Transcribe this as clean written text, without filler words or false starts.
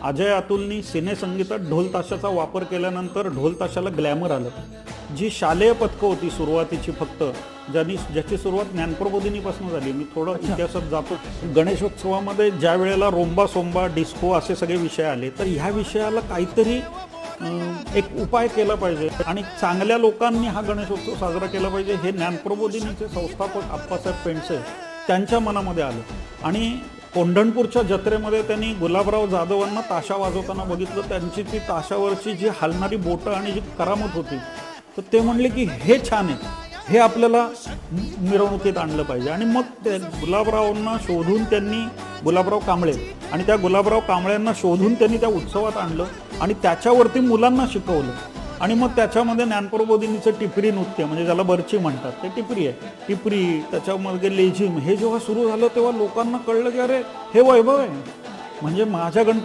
अजय अतुलनी सिनेसंगीतात ढोल ताशाचा वापर केल्यानंतर ढोल ताशाला ग्लॅमर आलं. जी शालेय पथकं होती सुरुवातीची फक्त, ज्याची सुरुवात ज्ञानप्रबोधिनीपासून झाली. मी थोडं इतिहासात जातो. गणेशोत्सवामध्ये ज्या वेळेला रोंबा सोंबा डिस्को असे सगळे विषय आले, तर ह्या विषयाला काहीतरी एक उपाय केला पाहिजे आणि चांगल्या लोकांनी हा गणेशोत्सव साजरा केला पाहिजे, हे ज्ञानप्रबोधिनीचे संस्थापक आप्पासाहेब पेंडसे त्यांच्या मनामध्ये आलं. आणि कोंढणपूरच्या जत्रेमध्ये त्यांनी गुलाबराव जाधवांना ताशा वाजवताना बघितलं. त्यांची ती ताशावरची जी हलणारी बोटं आणि जी करामत होती, तर ते म्हणले की हे छान आहे, हे आपल्याला मिरवणुकीत आणलं पाहिजे. आणि मग ते गुलाबरावांना शोधून त्यांनी, गुलाबराव कांबळे, आणि त्या गुलाबराव कांबळ्यांना शोधून त्यांनी त्या उत्सवात आणलं आणि त्याच्यावरती मुलांना शिकवलं. आणि मग त्याच्यामध्ये ज्ञानप्रबोधिनीचं टिपरी नृत्य, म्हणजे ज्याला बर्ची म्हणतात, ते टिपरी आहे. टिपरी, त्याच्यामध्ये लेझिम, हे जेव्हा सुरू झालं तेव्हा लोकांना कळलं की अरे हे वैभव आहे. म्हणजे माझ्या गणपती